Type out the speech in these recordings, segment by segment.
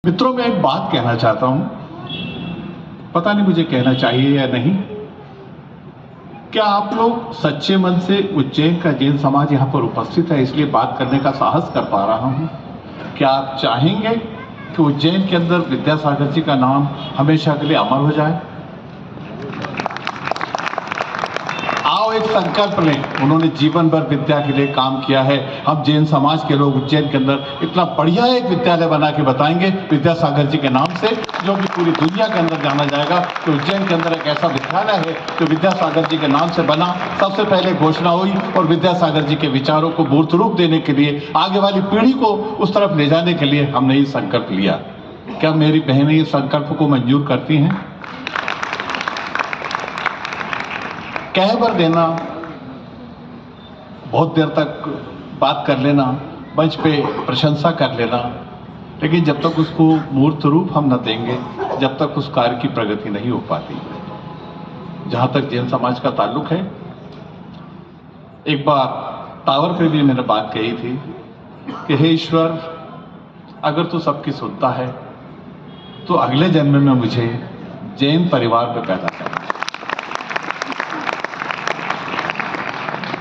मित्रों, मैं एक बात कहना चाहता हूं, पता नहीं मुझे कहना चाहिए या नहीं। क्या आप लोग सच्चे मन से उज्जैन का जैन समाज यहां पर उपस्थित है इसलिए बात करने का साहस कर पा रहा हूं? क्या आप चाहेंगे कि उज्जैन के अंदर विद्यासागर जी का नाम हमेशा के लिए अमर हो जाए? आओ एक संकल्प लें। उन्होंने जीवन भर विद्या के लिए काम किया है। हम जैन समाज के लोग उज्जैन के अंदर इतना बढ़िया एक विद्यालय बना के बताएंगे विद्यासागर जी के नाम से, जो कि पूरी दुनिया के अंदर जाना जाएगा कि उज्जैन के अंदर एक ऐसा विद्यालय है जो विद्यासागर जी के नाम से बना। सबसे पहले घोषणा हुई और विद्यासागर जी के विचारों को मूर्त रूप देने के लिए, आगे वाली पीढ़ी को उस तरफ ले जाने के लिए हमने ये संकल्प लिया। क्या मेरी बहनें ये संकल्प को मंजूर करती हैं? कह भर देना, बहुत देर तक बात कर लेना, मंच पे प्रशंसा कर लेना, लेकिन जब तक उसको मूर्त रूप हम न देंगे, जब तक उस कार्य की प्रगति नहीं हो पाती। जहां तक जैन समाज का ताल्लुक है, एक बार टावर पे भी मैंने बात कही थी कि हे ईश्वर, अगर तू सबकी सुनता है तो अगले जन्म में मुझे जैन परिवार में पैदा कर।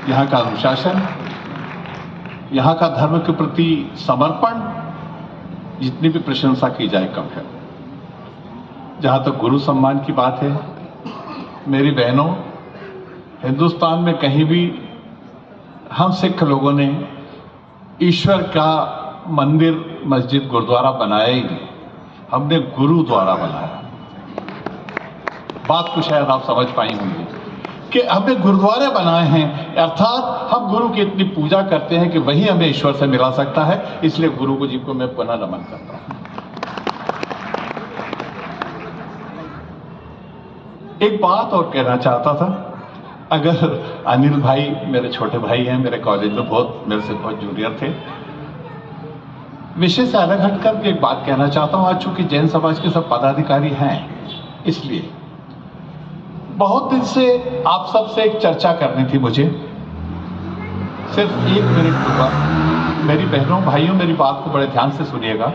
यहाँ का अनुशासन, यहाँ का धर्म के प्रति समर्पण, जितनी भी प्रशंसा की जाए कम है। जहाँ तक गुरु सम्मान की बात है, मेरी बहनों, हिंदुस्तान में कहीं भी हम सिख लोगों ने ईश्वर का मंदिर, मस्जिद, गुरुद्वारा बनाया ही नहीं। हमने गुरुद्वारा बनाया। बात को शायद आप समझ पाई होंगी कि हमने गुरुद्वारे बनाए हैं, अर्थात हम गुरु की इतनी पूजा करते हैं कि वही हमें ईश्वर से मिला सकता है। इसलिए गुरु जी को मैं पुनः नमन करता हूं। एक बात और कहना चाहता था। अगर अनिल भाई मेरे छोटे भाई हैं, मेरे कॉलेज में मेरे से बहुत जूनियर थे, विषय से अलग हटकर भी एक बात कहना चाहता हूं। आज चूंकि जैन समाज के सब पदाधिकारी हैं, इसलिए बहुत दिन से आप सबसे एक चर्चा करनी थी मुझे। सिर्फ 1 मिनट होगा। मेरी बहनों, भाइयों, मेरी बात को बड़े ध्यान से सुनिएगा।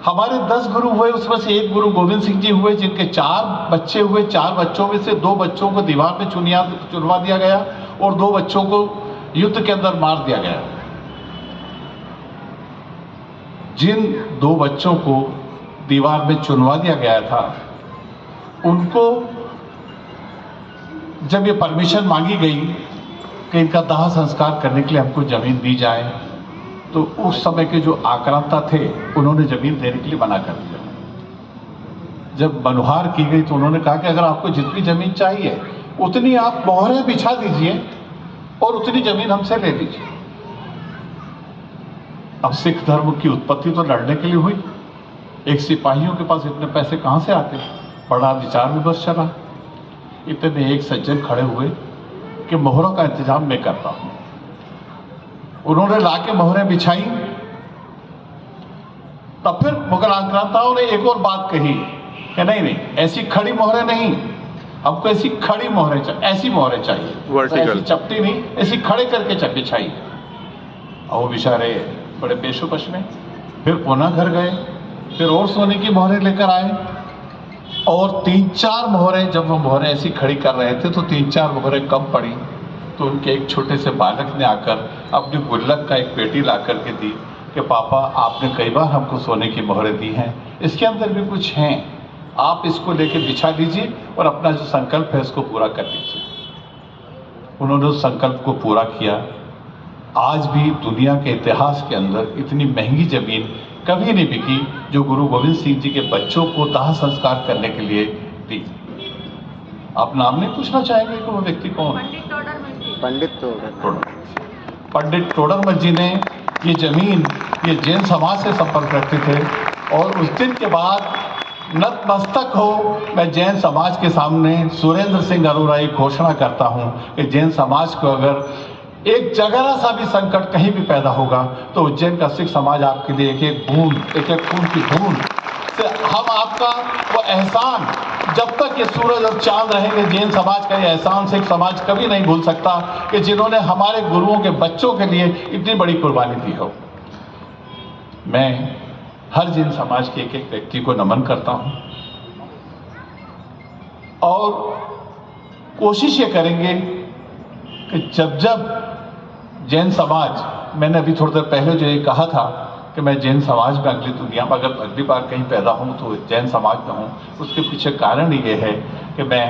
हमारे 10 गुरु हुए, उसमें से एक गुरु गोविंद सिंह जी हुए, जिनके 4 बच्चे हुए। 4 बच्चों में से 2 बच्चों को दीवार में चुनवा दिया गया और 2 बच्चों को युद्ध के अंदर मार दिया गया। जिन 2 बच्चों को दीवार में चुनवा दिया गया था, उनको जब ये परमिशन मांगी गई कि इनका दाह संस्कार करने के लिए हमको जमीन दी जाए, तो उस समय के जो आक्रांता थे, उन्होंने जमीन देने के लिए मना कर दिया। जब मनुहार की गई तो उन्होंने कहा कि अगर आपको जितनी जमीन चाहिए उतनी आप मोहरें बिछा दीजिए और उतनी जमीन हमसे ले लीजिए। अब सिख धर्म की उत्पत्ति तो लड़ने के लिए हुई। एक सिपाहियों के पास इतने पैसे कहां से आते? बड़ा विचार विमर्श चला। इतने एक सज्जन खड़े हुए कि मोहरों का इंतजाम मैं करता हूं। उन्होंने लाके मोहरें बिछाई। तब फिर मुगल आक्रांताओं ने एक और बात कही कि नहीं, ऐसी खड़ी मोहरें नहीं, हमको ऐसी खड़ी मोहरें चाहिए, ऐसी मोहरें चाहिए, ऐसी चपटी नहीं, ऐसी खड़े करके बिछाई। और वो बेचारे बड़े पेशोपश में फिर पुनः घर गए, फिर और सोने की मोहरें लेकर आए और 3-4 मोहरें, जब वो मोहरें ऐसी खड़ी कर रहे थे तो 3-4 मोहरें कम पड़ी। तो उनके एक छोटे से बालक ने आकर अपनी गुल्लक का एक पेटी ला करके दी कि पापा, आपने कई बार हमको सोने की मोहरें दी हैं, इसके अंदर भी कुछ हैं, आप इसको लेके बिछा दीजिए और अपना जो संकल्प है उसको पूरा कर लीजिए। उन्होंने उस संकल्प को पूरा किया। आज भी दुनिया के इतिहास के अंदर इतनी महंगी जमीन कभी नहीं बिकी जो गुरु गोविंद सिंह जी के बच्चों को दाह संस्कार करने के लिए दी। आप नाम नहीं पूछना चाहेंगे कि वो व्यक्ति कौन? पंडित टोडरमल जी ने ये जमीन, ये जैन समाज से संपर्क रखते थे। और उस दिन के बाद नतमस्तक हो मैं जैन समाज के सामने सुरेंद्र सिंह अरोड़ा की घोषणा करता हूं कि जैन समाज को अगर एक जगह सा भी संकट कहीं भी पैदा होगा तो उज्जैन का सिख समाज आपके लिए एक एक खून की बूंद से हम आपका वो एहसान, जब तक ये सूरज और चांद रहेंगे, जैन समाज का ये एहसान सिख समाज कभी नहीं भूल सकता कि जिन्होंने हमारे गुरुओं के बच्चों के लिए इतनी बड़ी कुर्बानी दी हो। मैं हर जैन समाज के एक एक व्यक्ति को नमन करता हूं और कोशिश ये करेंगे कि जब जब जैन समाज, मैंने अभी थोड़ी देर पहले जो ये कहा था कि मैं जैन समाज में अगली दुनिया में अगर अगली बार कहीं पैदा हूं तो जैन समाज में हूं, उसके पीछे कारण ये है कि मैं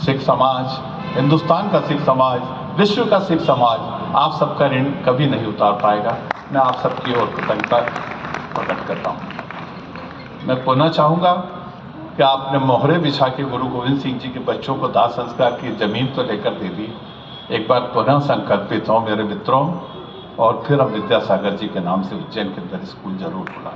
सिख समाज, हिंदुस्तान का सिख समाज, विश्व का सिख समाज आप सबका ऋण कभी नहीं उतार पाएगा। मैं आप सबकी ओर कृतज्ञता प्रकट करता हूं। मैं पुनः चाहूंगा कि आपने मोहरे बिछा के गुरु गोविंद सिंह जी के बच्चों को दाह संस्कार की जमीन तो लेकर दे दी। एक बार पुनः संकल्पित हो मेरे मित्रों, और फिर हम विद्यासागर जी के नाम से उज्जैन के अंदर स्कूल जरूर खुला।